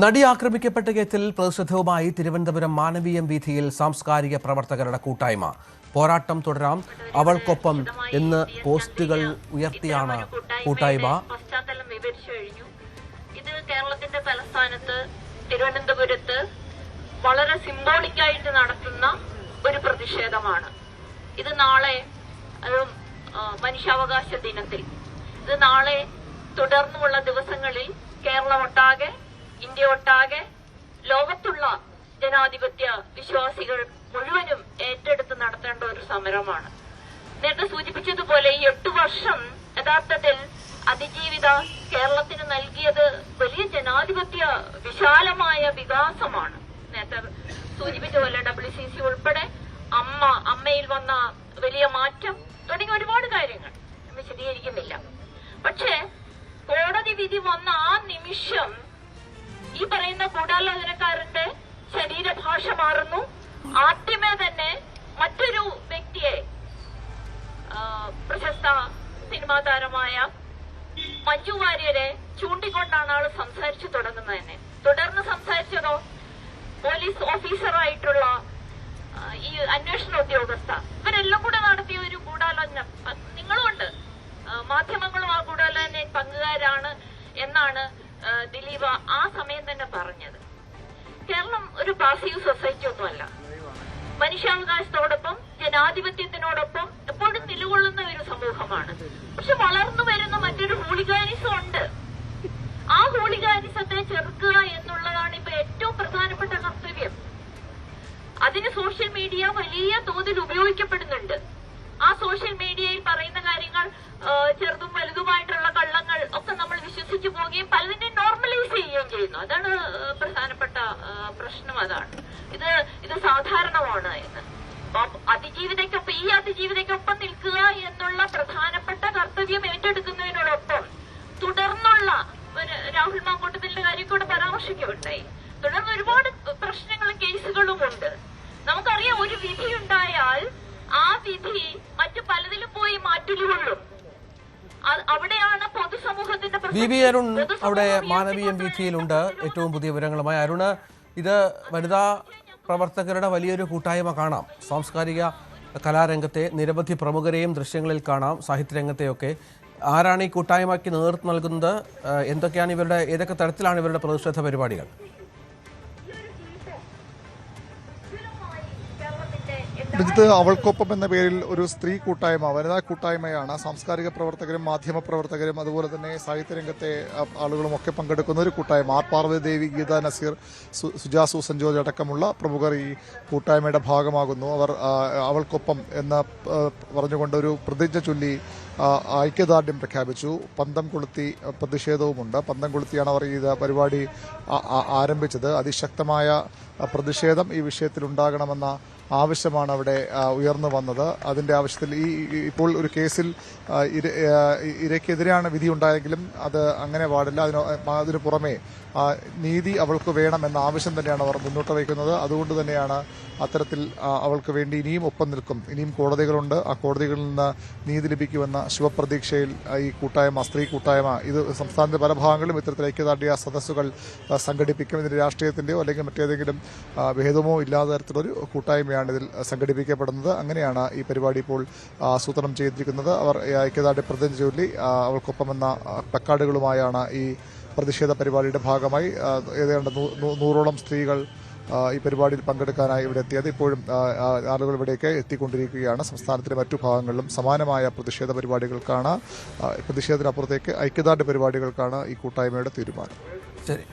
നടി ആക്രമിക്കപ്പെട്ട കേസിൽ പ്രതിഷേധവുമായി തിരുവനന്തപുരം മാനവീയം വീഥിയിൽ സാംസ്കാരിക പ്രവർത്തകരുടെ കൂട്ടായ്മ. പോരാട്ടം തുടരാം, അവൾക്കൊപ്പം എന്ന് പോസ്റ്റുകൾ ഉയർത്തിയാണ് കൂട്ടായ്മ. ഇത് കേരളത്തിന്റെ തലസ്ഥാനത്ത് തിരുവനന്തപുരത്ത് വളരെ സിംബോളിക്കായിട്ട് നടത്തുന്ന ഒരു പ്രതിഷേധമാണ്. ഇത് നാളെ മനുഷ്യാവകാശ ദിനത്തിൽ, ഇത് നാളെ തുടർന്നുമുള്ള ദിവസങ്ങളിൽ കേരളം ഒട്ടാകെ, ഇന്ത്യ ഒട്ടാകെ, ലോകത്തുള്ള ജനാധിപത്യ വിശ്വാസികൾ മുഴുവനും ഏറ്റെടുത്ത് നടത്തേണ്ട ഒരു സമരമാണ്. നേരത്തെ സൂചിപ്പിച്ചതുപോലെ ഈ 8 വർഷം യഥാർത്ഥത്തിൽ അതിജീവിത കേരളത്തിന് നൽകിയത് വലിയ ജനാധിപത്യ വിശാലമായ വികാസമാണ്. നേരത്തെ സൂചിപ്പിച്ച പോലെ WCC ഉൾപ്പെടെ അമ്മയിൽ വന്ന വലിയ മാറ്റം തുടങ്ങിയ ഒരുപാട് കാര്യങ്ങൾ വിശദീകരിക്കുന്നില്ല. പക്ഷേ കോടതി വിധി വന്ന ആ നിമിഷം ഈ പറയുന്ന ഗൂഢാലോചനക്കാരന്റെ ശരീരഭാഷ മാറുന്നു. ആദ്യമേ തന്നെ മറ്റൊരു വ്യക്തിയെ, പ്രശസ്ത സിനിമാ താരമായ മഞ്ജു വാര്യരെ ചൂണ്ടിക്കൊണ്ടാണ് ആള് സംസാരിച്ചു തുടങ്ങുന്നത് തന്നെ. തുടർന്ന് സംസാരിച്ചതോ പോലീസ് ഓഫീസറായിട്ടുള്ള ഈ അന്വേഷണ ഉദ്യോഗസ്ഥ, ഇവരെല്ലാം കൂടെ നടത്തിയ ഒരു ഗൂഢാലോചന. നിങ്ങളുമുണ്ട്, മാധ്യമങ്ങളും ആ ഗൂഢാലോചനയിൽ പങ്കുകാരാണ് എന്നാണ് ദിലീപ് ആ സമയം തന്നെ പറഞ്ഞത്. കേരളം ഒരു പാസീവ് സൊസൈറ്റി ഒന്നുമല്ല. മനുഷ്യാവകാശത്തോടൊപ്പം ജനാധിപത്യത്തിനോടൊപ്പം എപ്പോഴും നിലകൊള്ളുന്ന ഒരു സമൂഹമാണ്. പക്ഷെ വളർന്നു വരുന്ന മറ്റൊരു ഹൂളിഗാനിസം ഉണ്ട്. ആ ഹൂളിഗാനിസത്തെ ചെറുക്കുക എന്നുള്ളതാണ് ഇപ്പൊ ഏറ്റവും പ്രധാനപ്പെട്ട കർത്തവ്യം. അതിന് സോഷ്യൽ മീഡിയ വലിയ തോതിൽ ഉപയോഗിക്കപ്പെടുന്നുണ്ട്. ആ സോഷ്യൽ മീഡിയയിൽ പറയുന്ന കാര്യങ്ങൾ, ചെറുതും വലുതുമായിട്ടുള്ള കള്ളങ്ങൾ ഒക്കെ നമ്മൾ വിശ്വസിച്ചു പോവുകയും പലതിനെ നോർമലൈസ് ചെയ്യുകയും ചെയ്യുന്നു. അതാണ് പ്രധാനപ്പെട്ട പ്രശ്നം. അതാണ് ഇത് സാധാരണമാണ് എന്ന്. ഈ അതിജീവിതയ്ക്കൊപ്പം നിൽക്കുക എന്നുള്ള പ്രധാനപ്പെട്ട കർത്തവ്യം ഏറ്റെടുക്കുന്നതിനോടൊപ്പം തുടർന്നുള്ള രാഹുൽ മാങ്കൂട്ടത്തിന്റെ കാര്യം കൂടെ പരാമർശിക്കുകയുണ്ടായി. തുടർന്ന് ഒരുപാട് പ്രശ്നങ്ങളും കേസുകളും ഉണ്ട്. നമുക്കറിയാം, ഒരു വിധി ഉണ്ടായാൽ ആ വിധി മറ്റു പലതിലും പോയി മാറ്റലുകൊള്ളും. അവിടെയാണ് പൊതുസമൂഹത്തിന്റെ അരുൺ അവിടെ മാനവീയം വീഥിയിലുണ്ട് ഏറ്റവും പുതിയ വിവരങ്ങളുമായി. അരുണ്, ഇത് വനിതാ പ്രവർത്തകരുടെ വലിയൊരു കൂട്ടായ്മ കാണാം. സാംസ്കാരിക കലാരംഗത്തെ നിരവധി പ്രമുഖരെയും ദൃശ്യങ്ങളിൽ കാണാം, സാഹിത്യരംഗത്തെയൊക്കെ. ആരാണ് ഈ കൂട്ടായ്മയ്ക്ക് നേതൃത്വം നൽകുന്നത്? ഏതൊക്കെ തരത്തിലാണ് ഇവരുടെ പ്രതിഷേധ പരിപാടികൾ? രഞ്ജിത്ത്, അവൾക്കൊപ്പം എന്ന പേരിൽ ഒരു സ്ത്രീ കൂട്ടായ്മ, വനിതാ കൂട്ടായ്മയാണ്. സാംസ്കാരിക പ്രവർത്തകരും മാധ്യമ പ്രവർത്തകരും അതുപോലെ തന്നെ സാഹിത്യരംഗത്തെ ആളുകളും ഒക്കെ പങ്കെടുക്കുന്ന ഒരു കൂട്ടായ്മ. R Parvathidevi, Geetha Naseer, Suja Susan George അടക്കമുള്ള പ്രമുഖർ ഈ കൂട്ടായ്മയുടെ ഭാഗമാകുന്നു. അവർ അവൾക്കൊപ്പം എന്ന് പറഞ്ഞുകൊണ്ട് ഒരു പ്രതിജ്ഞ ചൊല്ലി ഐക്യദാർഢ്യം പ്രഖ്യാപിച്ചു. പന്തം കൊളുത്തി പ്രതിഷേധവുമുണ്ട്. പന്തം കൊളുത്തിയാണ് അവർ ഈ പരിപാടി ആരംഭിച്ചത്. അതിശക്തമായ പ്രതിഷേധം ഈ വിഷയത്തിൽ ഉണ്ടാകണമെന്ന ആവശ്യമാണ് അവിടെ ഉയർന്നു വന്നത്. അതിന്റെ ആവശ്യത്തിൽ ഇപ്പോൾ ഒരു കേസിൽ ഇരയ്ക്കെതിരെയാണ് വിധി ഉണ്ടായെങ്കിലും അത് അങ്ങനെ പാടില്ല. അതിനു പുറമെ നീതി അവൾക്ക് വേണമെന്ന ആവശ്യം തന്നെയാണ് അവർ മുന്നോട്ട് വയ്ക്കുന്നത്. അതുകൊണ്ട് തന്നെയാണ് അത്തരത്തിൽ അവൾക്ക് വേണ്ടി ഇനിയും ഒപ്പം നിൽക്കും. ഇനിയും കോടതികളുണ്ട്, ആ കോടതികളിൽ നിന്ന് നീതി ലഭിക്കുമെന്ന ശുഭപ്രതീക്ഷയിൽ ഈ കൂട്ടായ്മ, സ്ത്രീ കൂട്ടായ്മ, ഇത് സംസ്ഥാനത്തെ പല ഭാഗങ്ങളിലും ഇത്തരത്തിൽ ഐക്യദാർഢ്യ സദസ്സുകൾ സംഘടിപ്പിക്കും. ഇതിന് രാഷ്ട്രീയത്തിന്റെയോ അല്ലെങ്കിൽ മറ്റേതെങ്കിലും ഭേദമോ ഇല്ലാത്ത തരത്തിലൊരു കൂട്ടായ്മയാണ് ഇതിൽ സംഘടിപ്പിക്കപ്പെടുന്നത്. അങ്ങനെയാണ് ഈ പരിപാടി ഇപ്പോൾ ആസൂത്രണം ചെയ്തിരിക്കുന്നത്. അവർ ഐക്യദാർഢ്യ പ്രതിജ്ഞ ചൊല്ലി അവൾക്കൊപ്പം എന്ന പ്ലക്കാർഡുകളുമായാണ് ഈ പ്രതിഷേധ പരിപാടിയുടെ ഭാഗമായി ഏതാണ്ട് 100ഓളം സ്ത്രീകൾ ഈ പരിപാടിയിൽ പങ്കെടുക്കാനായി ഇവിടെ എത്തിയത്. ഇപ്പോഴും ആളുകൾ ഇവിടേക്ക് എത്തിക്കൊണ്ടിരിക്കുകയാണ്. സംസ്ഥാനത്തിലെ മറ്റു ഭാഗങ്ങളിലും സമാനമായ പ്രതിഷേധ പരിപാടികൾക്കാണ്, പ്രതിഷേധത്തിനപ്പുറത്തേക്ക് ഐക്യദാർഢ്യ പരിപാടികൾക്കാണ് ഈ കൂട്ടായ്മയുടെ തീരുമാനം. ശരി.